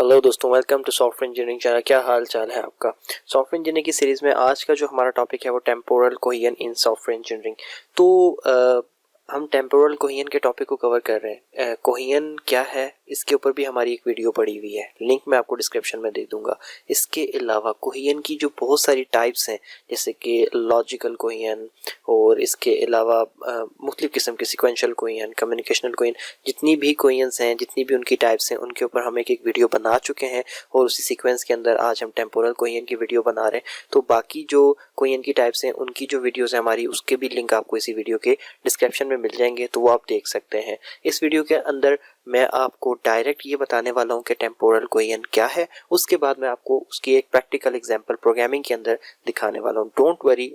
Hello दोस्तों, welcome to software engineering channel. क्या हाल चाल है आपका। सॉफ्टवेयर इंजीनियरिंग की सीरीज में आज का जो हमारा टॉपिक है वो टेम्पोरल कोहेजन इन सॉफ्टवेयर इंजीनियरिंग। तो हम टेम्पोरल कोहेजन के टॉपिक को कवर कर रहे हैं। कोहेजन क्या है इसके ऊपर भी हमारी एक वीडियो पड़ी हुई है, लिंक मैं आपको डिस्क्रिप्शन में दे दूंगा। इसके अलावा कोहेजन की जो बहुत सारी टाइप्स हैं, जैसे कि लॉजिकल कोहेजन और इसके अलावा मुख्तलिफ किस्म के सिक्वेंशियल कोहेजन, कम्युनिकेशनल कोहेजन, जितनी भी कोहेजन्स हैं, जितनी भी उनकी टाइप्स हैं, उनके ऊपर हम एक वीडियो बना चुके हैं और उसी सीक्वेंस के अंदर आज हम टेम्पोरल कोहेजन की वीडियो बना रहे हैं। तो बाकी जो कोहेजन की टाइप्स हैं उनकी जो वीडियोस हैं हमारी, उसके भी लिंक आपको इसी वीडियो के डिस्क्रिप्शन में मिल जाएंगे, तो वो आप देख सकते हैं। इस वीडियो के अंदर मैं आपको डायरेक्ट ये बताने वाला हूँ कि टेम्पोरल कोहेजन क्या है, उसके बाद मैं आपको उसकी एक प्रैक्टिकल एग्जांपल प्रोग्रामिंग के अंदर दिखाने वाला हूँ। डोंट वरी,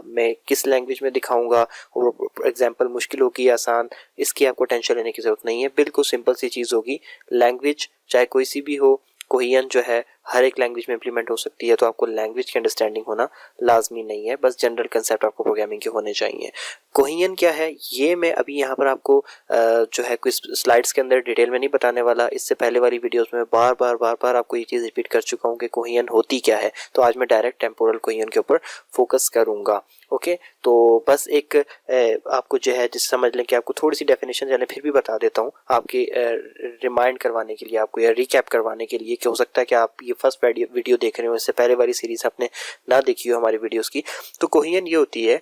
मैं किस लैंग्वेज में दिखाऊंगा और एग्जांपल मुश्किल होगी आसान, इसकी आपको टेंशन लेने की ज़रूरत नहीं है। बिल्कुल सिंपल सी चीज़ होगी। लैंग्वेज चाहे कोई सी भी हो, कोहेजन जो है हर एक लैंग्वेज में इंप्लीमेंट हो सकती है, तो आपको लैंग्वेज की अंडरस्टैंडिंग होना लाजमी नहीं है, बस जनरल कंसेप्ट आपको प्रोग्रामिंग के होने चाहिए। कोहेजन क्या है ये मैं अभी यहाँ पर आपको जो है कुछ स्लाइड्स के अंदर डिटेल में नहीं बताने वाला। इससे पहले वाली वीडियोस में बार बार आपको ये चीज़ रिपीट कर चुका हूँ कि कोहेजन होती क्या है, तो आज मैं डायरेक्ट टेम्पोरल कोहेजन के ऊपर फोकस करूँगा। ओके, तो बस एक आपको जो है जिस समझ लें कि आपको थोड़ी सी डेफिनेशन जाने फिर भी बता देता हूँ आपकी रिमाइंड करवाने के लिए, आपको या रिकैप करवाने के लिए, कि हो सकता है कि आप ये फर्स्ट वीडियो देख रहे हो, इससे पहले वाली सीरीज आपने ना देखी हो हमारी वीडियोस की। तो कोहेजन ये होती है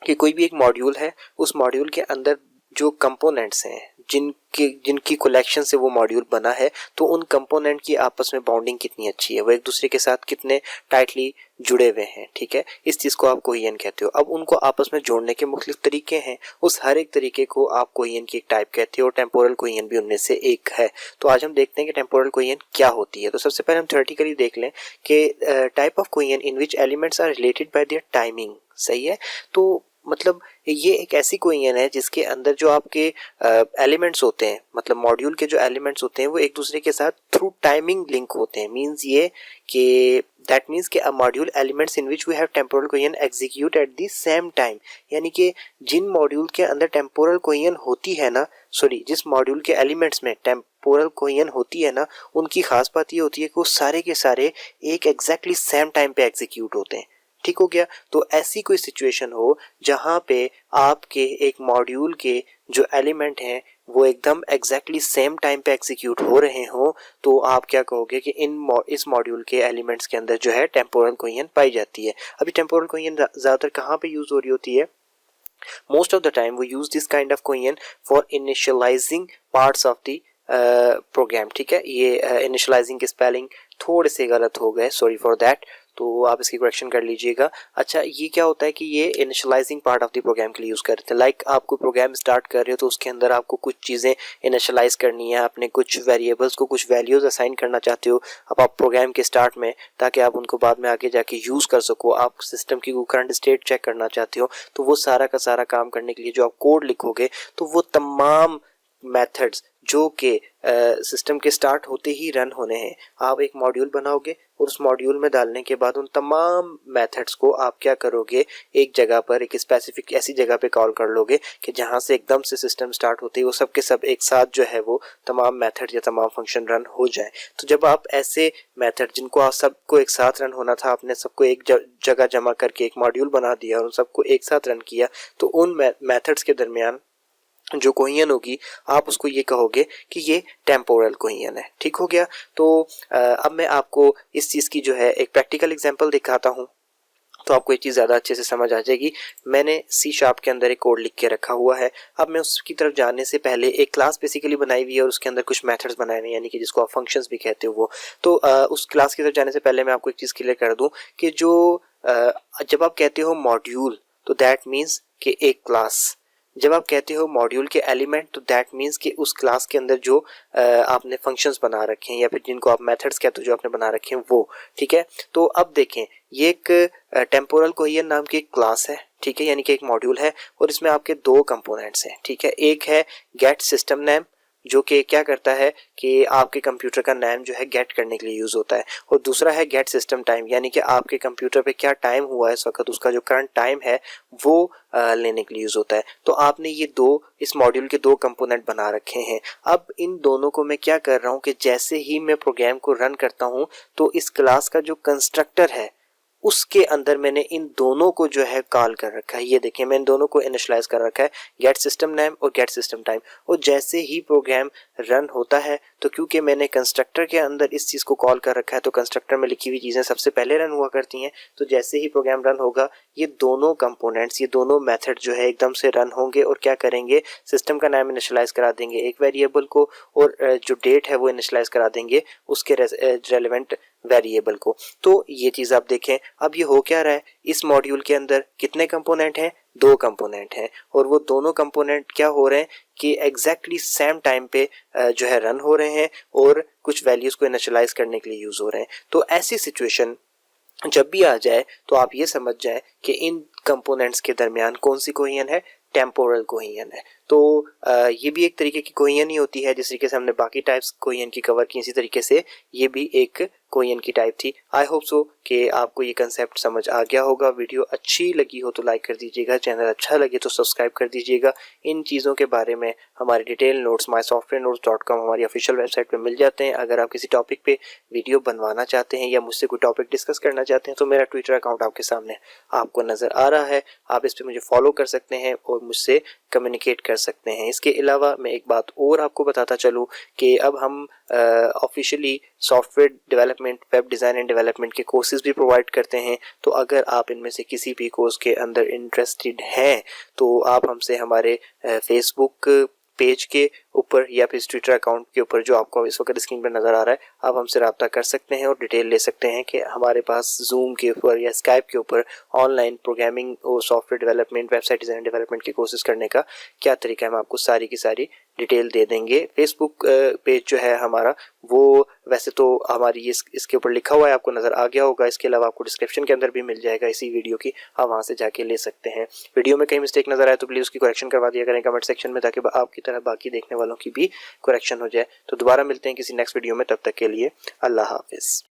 कि कोई भी एक मॉड्यूल है, उस मॉड्यूल के अंदर जो कंपोनेंट्स हैं, जिनकी कलेक्शन से वो मॉड्यूल बना है, तो उन कंपोनेंट की आपस में बॉन्डिंग कितनी अच्छी है, वो एक दूसरे के साथ कितने टाइटली जुड़े हुए हैं। ठीक है, इस चीज़ को आप कोहेजन कहते हो। अब उनको आपस में जोड़ने के मुख्तलिफ तरीके हैं, उस हर एक तरीके को आप कोहेजन की एक टाइप कहते हो और टेम्पोरल कोहेजन भी उनमें से एक है। तो आज हम देखते हैं कि टेम्पोरल कोहेजन क्या होती है। तो सबसे पहले हम थ्योरेटिकली देख लें कि type of cohesion in which elements are related by their timing. सही है, तो मतलब ये एक ऐसी कोहेजन है जिसके अंदर जो आपके एलिमेंट्स होते हैं, मतलब मॉड्यूल के जो एलिमेंट्स होते हैं, वो एक दूसरे के साथ थ्रू टाइमिंग लिंक होते हैं। मींस ये कि दैट मीन्स कि a module elements in which we have temporal cohesion execute at the same time. यानी कि जिन मॉड्यूल के अंदर टेम्पोरल कोहेजन होती है ना, सॉरी, जिस मॉड्यूल के एलिमेंट्स में टेम्पोरल कोहेजन होती है ना, उनकी खास बात ये होती है कि वो सारे के सारे एक एग्जैक्टली सेम टाइम पे एग्जीक्यूट होते हैं। ठीक हो गया। तो ऐसी कोई सिचुएशन हो जहां पे आपके एक मॉड्यूल के जो एलिमेंट हैं वो एकदम एग्जैक्टली सेम टाइम पे एग्जीक्यूट हो रहे हो, तो आप क्या कहोगे कि इस मॉड्यूल के एलिमेंट्स के अंदर जो है टेम्पोरल कोहेजन पाई जाती है। अभी टेम्पोरल कोहेजन ज्यादातर कहाँ पे यूज हो रही होती है? Most of the time we use this kind of cohesion for initializing parts of the program. ठीक है, ये इनिशियलाइजिंग के स्पेलिंग थोड़े से गलत हो गए, सॉरी फॉर दैट, तो आप इसकी करेक्शन कर लीजिएगा। अच्छा, ये क्या होता है कि ये initializing part of the program के लिए यूज़ करते हैं। लाइक आप कोई प्रोग्राम स्टार्ट कर रहे हो तो उसके अंदर आपको कुछ चीज़ें इनिशियलाइज करनी है, अपने कुछ वेरिएबल्स को कुछ वैल्यूज़ असाइन करना चाहते हो आप प्रोग्राम के स्टार्ट में, ताकि आप उनको बाद में आगे जाके यूज़ कर सको। आप सिस्टम की करंट स्टेट चेक करना चाहते हो, तो वो सारा का सारा काम करने के लिए जो आप कोड लिखोगे, तो वो तमाम मेथड्स जो कि सिस्टम के स्टार्ट होते ही रन होने हैं, आप एक मॉड्यूल बनाओगे और उस मॉड्यूल में डालने के बाद उन तमाम मेथड्स को आप क्या करोगे, एक जगह पर, एक स्पेसिफिक ऐसी जगह पे कॉल कर लोगे कि जहां से एकदम से सिस्टम स्टार्ट होते ही वो सब के सब एक साथ जो है वो तमाम मेथड या तमाम फंक्शन रन हो जाए। तो जब आप ऐसे मेथड जिनको आप सबको एक साथ रन होना था, आपने सबको एक जगह जमा करके एक मॉड्यूल बना दिया और उन सबको एक साथ रन किया, तो उन मेथड्स के दरमियान जो कोहेजन होगी, आप उसको ये कहोगे कि ये टेम्पोरल कोहेजन है। ठीक हो गया। तो अब मैं आपको इस चीज़ की जो है एक प्रैक्टिकल एग्जांपल दिखाता हूँ, तो आपको ये चीज़ ज़्यादा अच्छे से समझ आ जाएगी। मैंने C# के अंदर एक कोड लिख के रखा हुआ है। अब मैं उसकी तरफ जाने से पहले एक क्लास बेसिकली बनाई हुई है और उसके अंदर कुछ मेथड्स बनाए हुए हैं, यानी कि जिसको आप फंक्शंस भी कहते हो वो। तो उस क्लास की तरफ जाने से पहले मैं आपको एक चीज़ क्लियर कर दूं कि जो जब आप कहते हो मॉड्यूल, तो दैट मीन्स कि एक क्लास। जब आप कहते हो मॉड्यूल के एलिमेंट, तो दैट मीन्स कि उस क्लास के अंदर जो आपने फंक्शंस बना रखे हैं, या फिर जिनको आप मेथड्स कहते हो जो आपने बना रखे हैं वो। ठीक है, तो अब देखें, ये एक टेम्पोरल कोहेजन नाम की एक क्लास है। ठीक है, यानी कि एक मॉड्यूल है और इसमें आपके दो कंपोनेंट्स हैं। ठीक है, एक है गेट सिस्टम नेम, जो कि क्या करता है कि आपके कंप्यूटर का नाम जो है गेट करने के लिए यूज़ होता है। और दूसरा है गेट सिस्टम टाइम, यानी कि आपके कंप्यूटर पे क्या टाइम हुआ है इस वक्त, उसका जो करंट टाइम है वो लेने के लिए यूज़ होता है। तो आपने ये दो इस मॉड्यूल के दो कंपोनेंट बना रखे हैं। अब इन दोनों को मैं क्या कर रहा हूँ कि जैसे ही मैं प्रोग्राम को रन करता हूँ तो इस क्लास का जो कंस्ट्रक्टर है उसके अंदर मैंने इन दोनों को जो है कॉल कर रखा है। ये देखिए मैं इन दोनों को इनिशियलाइज कर रखा है, गेट सिस्टम नेम और गेट सिस्टम टाइम। और जैसे ही प्रोग्राम रन होता है तो क्योंकि मैंने कंस्ट्रक्टर के अंदर इस चीज़ को कॉल कर रखा है तो कंस्ट्रक्टर में लिखी हुई चीज़ें सबसे पहले रन हुआ करती हैं। तो जैसे ही प्रोग्राम रन होगा ये दोनों कंपोनेंट्स, ये दोनों मेथड जो है एकदम से रन होंगे और क्या करेंगे, सिस्टम का नाम इनिशियलाइज करा देंगे एक वेरिएबल को और जो डेट है वो इनिशियलाइज करा देंगे उसके रेलेवेंट वेरिएबल को। तो ये चीज़ आप देखें। अब ये हो क्या रहा है, इस मॉड्यूल के अंदर कितने कंपोनेंट हैं, दो कंपोनेंट हैं और वो दोनों कंपोनेंट क्या हो रहे हैं कि एग्जैक्टली सेम टाइम पे जो है रन हो रहे हैं और कुछ वैल्यूज़ को इनिशियलाइज करने के लिए यूज़ हो रहे हैं। तो ऐसी सिचुएशन जब भी आ जाए तो आप ये समझ जाएं कि इन कंपोनेंट्स के दरमियान कौन सी कोहेजन है, टेम्पोरल कोहेजन है। तो ये भी एक तरीके की कोहेजन ही होती है, जिस तरीके से हमने बाकी टाइप्स कोहेजन की कवर की इसी तरीके से ये भी एक कोहेजन की टाइप थी। आई होप सो कि आपको ये कंसेप्ट समझ आ गया होगा। वीडियो अच्छी लगी हो तो लाइक कर दीजिएगा, चैनल अच्छा लगे तो सब्सक्राइब कर दीजिएगा। इन चीज़ों के बारे में हमारे डिटेल नोट्स mysoftwarenotes.com हमारी ऑफिशियल वेबसाइट पर मिल जाते हैं। अगर आप किसी टॉपिक पे वीडियो बनवाना चाहते हैं या मुझसे कोई टॉपिक डिस्कस करना चाहते हैं तो मेरा ट्विटर अकाउंट आपके सामने आपको नज़र आ रहा है, आप इस पर मुझे फॉलो कर सकते हैं और मुझसे कम्युनिकेट कर सकते हैं। इसके अलावा मैं एक बात और आपको बताता चलूँ कि अब हम officially software development, web design and development के कोर्सेज भी प्रोवाइड करते हैं। तो अगर आप इनमें से किसी भी कोर्स के अंदर इंटरेस्टेड हैं तो आप हमसे हमारे फेसबुक पेज के ऊपर या फिर ट्विटर अकाउंट के ऊपर जो आपको इस वक्त स्क्रीन पर नज़र आ रहा है आप हमसे रब्ता कर सकते हैं और डिटेल ले सकते हैं कि हमारे पास जूम के ऊपर या स्काइप के ऊपर ऑनलाइन प्रोग्रामिंग और software development, website design development की कोर्सेज करने का क्या तरीका है, हम आपको सारी की सारी डिटेल दे देंगे। फेसबुक पेज जो है हमारा वो वैसे तो हमारी इसके ऊपर लिखा हुआ है, आपको नज़र आ गया होगा। इसके अलावा आपको डिस्क्रिप्शन के अंदर भी मिल जाएगा इसी वीडियो की, आप वहाँ से जाके ले सकते हैं। वीडियो में कहीं मिस्टेक नज़र आए तो प्लीज़ उसकी करेक्शन करवा दिया करें कमेंट सेक्शन में, ताकि आपकी तरह बाकी देखने वालों की भी करेक्शन हो जाए। तो दोबारा मिलते हैं किसी नेक्स्ट वीडियो में, तब तक के लिए अल्लाह हाफिज़।